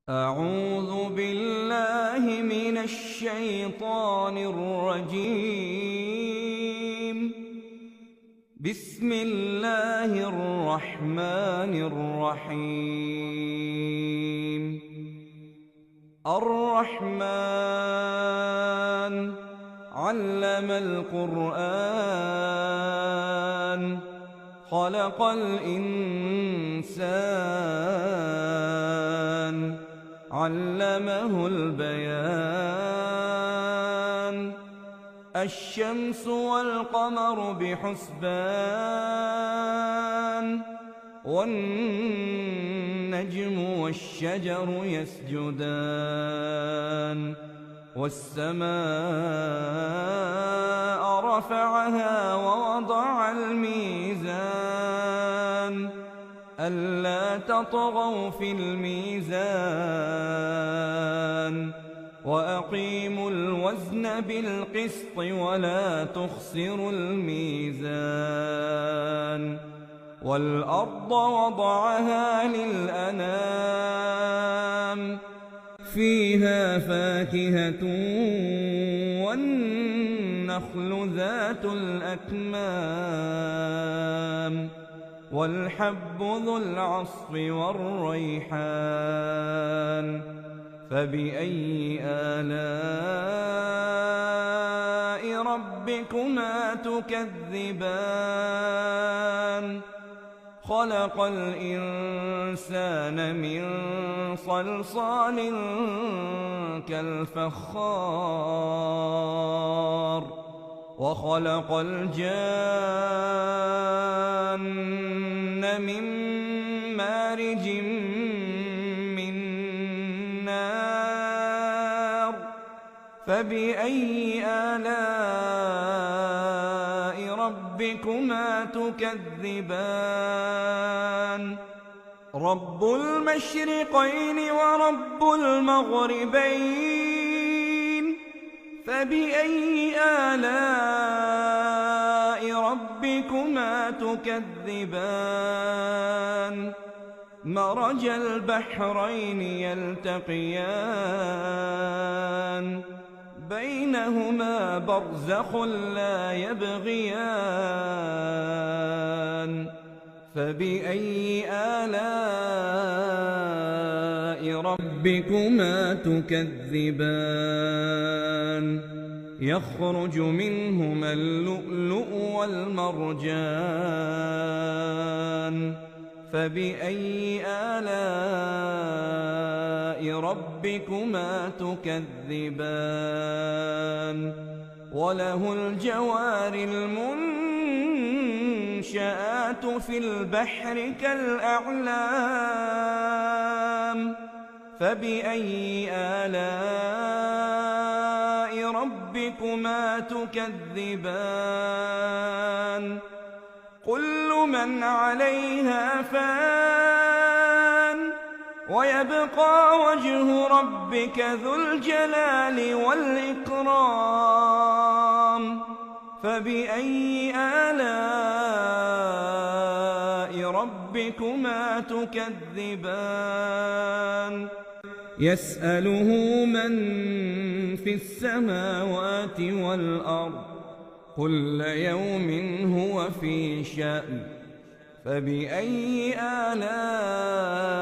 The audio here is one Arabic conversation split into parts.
أعوذ بالله من الشيطان الرجيم. بسم الله الرحمن الرحيم. الرحمن علم القرآن خلق الإنسان علمه البيان. الشمس والقمر بحسبان والنجم والشجر يسجدان والسماء رفعها ووضع الميزان ألا تطغوا في الميزان وأقيموا الوزن بالقسط ولا تخسروا الميزان. والأرض وضعها للأنام فيها فاكهة والنخل ذات الأكمام والحب ذو العصف والريحان. فبأي آلاء ربكما تكذبان؟ خلق الإنسان من صلصال كالفخار وخلق الجان من مارج من نار. فبأي آلاء ربكما تكذبان؟ رب المشرقين ورب المغربين. فبأي آلاء ربكما تكذبان؟ مرج البحرين يلتقيان بينهما برزخ لا يبغيان. فبأي آلاء ربكما تكذبان؟ يخرج منهما اللؤلؤ والمرجان. فبأي آلاء ربكما تكذبان؟ وله الجوار المنشآت في البحر كالأعلام. فبأي آلاء ربكما تكذبان؟ كل من عليها فان ويبقى وجه ربك ذو الجلال والإكرام. فبأي آلاء ربكما تكذبان؟ يسأله من في السماوات والأرض كل يوم هو في شأن. فبأي آلاء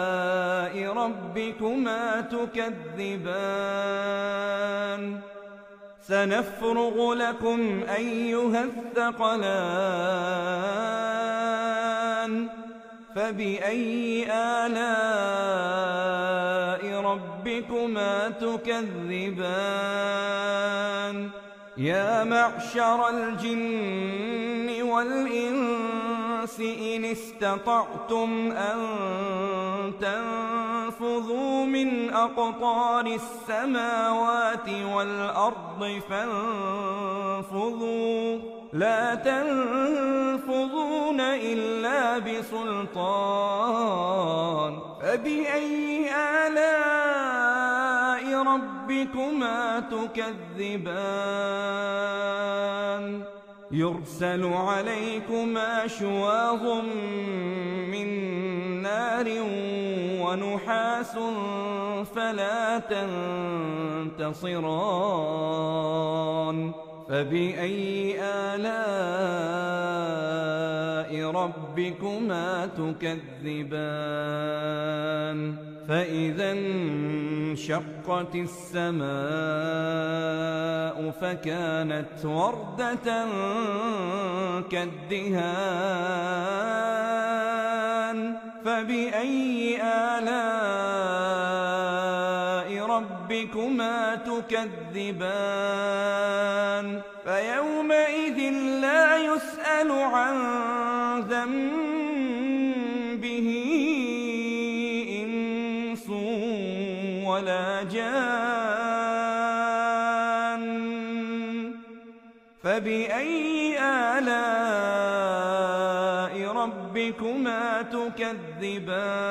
ربكما تكذبان؟ سنفرغ لكم أيها الثقلان. فبأي آلاء ربكما تكذبان؟ يا معشر الجن والإنس إن استطعتم أن تنفذوا من أقطار السماوات والأرض فانفذوا لا تنفذون إلا بسلطان. فبأي آلاء ربكما تكذبان؟ يرسل عليكما شواظ من نار ونحاس فلا تنتصران فبأي آلاء ربكما تكذبان فإذا انشقت السماء فكانت وردة كالدهان فبأي آلاء ربكما تكذبان فيومئذ لا يسأل عن ذنبه إنس ولا جان فبأي آلاء ربكما تكذبان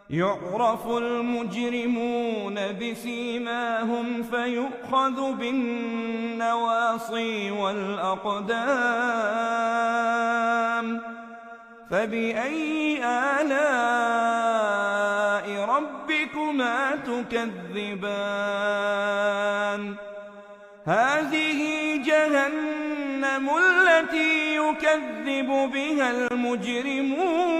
يعرف المجرمون بسيماهم فيؤخذ بالنواصي والأقدام فبأي آلاء ربكما تكذبان هذه جهنم التي يكذب بها المجرمون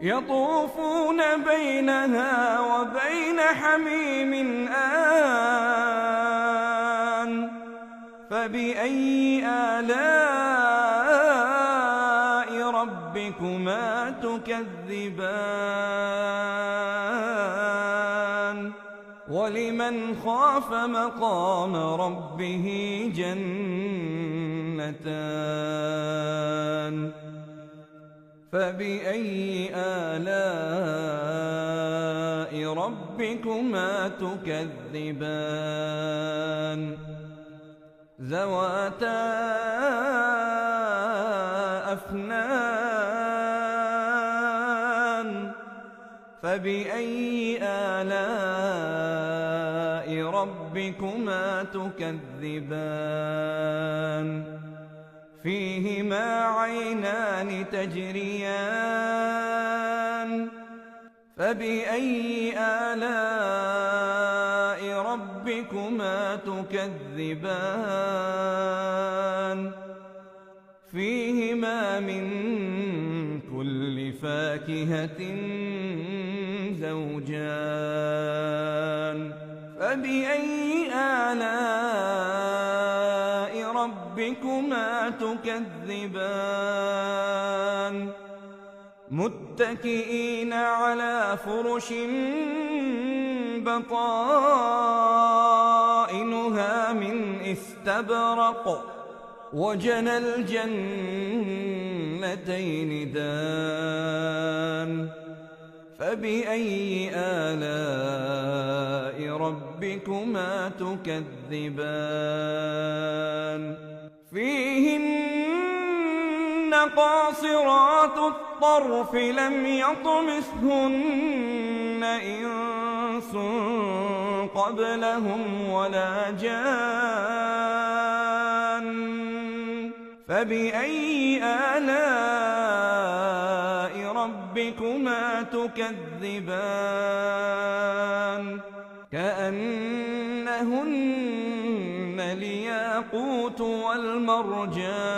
يطوفون بينها وبين حميم آن فبأي آلاء ربكما تكذبان ولمن خاف مقام ربه جنتان فبأي آلاء ربكما تكذبان ذواتا أفنان فبأي آلاء ربكما تكذبان فيهما عينان تجريان فبأي آلاء ربكما تكذبان فيهما من كل فاكهة زوجان فبأي آلاء ربكما تكذبان متكئين على فرش بطائنها من استبرق وجنى الجنتين دان فبأي آلاء ربكما تكذبان فيهن قاصرات الطرف لم يطمثهن إنس قبلهم ولا جان فبأي آلاء ربكما تكذبان كأنهن الياقوت والمرجان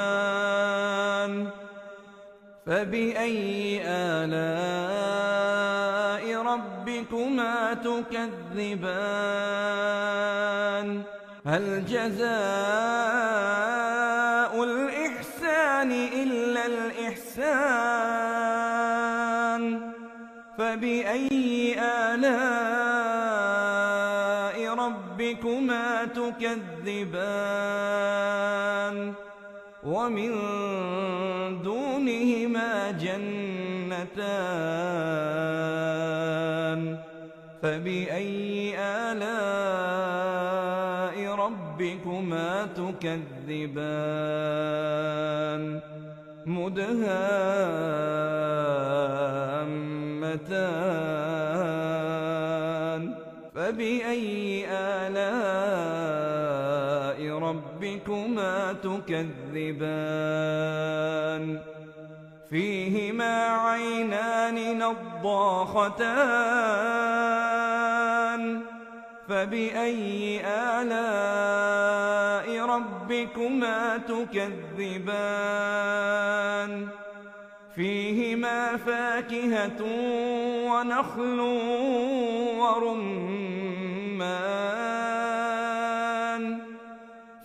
فبأي آلاء ربكما تكذبان هل جزاء الإحسان إلا الإحسان فبأي آلاء ربكما تكذبان ومن دونهما جنتان فبأي آلاء ربكما تكذبان مدهامتان فبأي آلاء ربكما تكذبان فيهما عينان نضاختان فبأي آلاء ربكما تكذبان فيهما فاكهة ونخل ورمان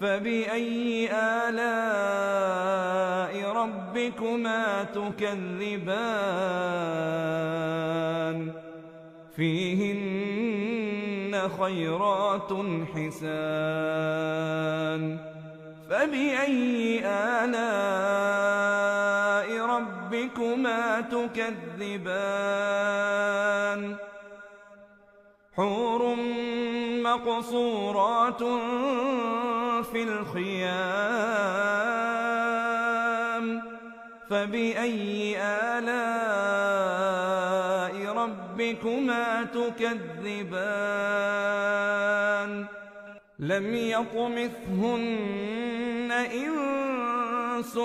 فبأي آلاء ربكما تكذبان فيهن خيرات حسان فبأي آلاء ربكما تكذبان حور مقصورات في الخيام فبأي آلاء ربكما تكذبان لم يطمثهن إنس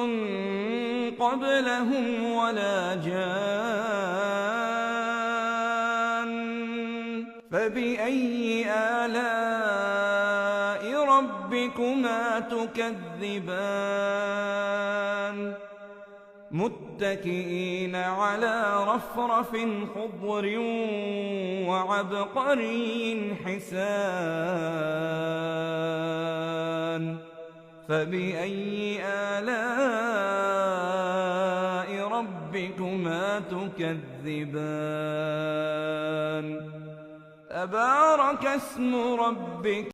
قبلهم ولا جان فبأي آلاء ربكما تكذبان متكئين على رفرف خضر وعبقري حسان فبأي آلاء ربكما تكذبان تبارك اسم ربك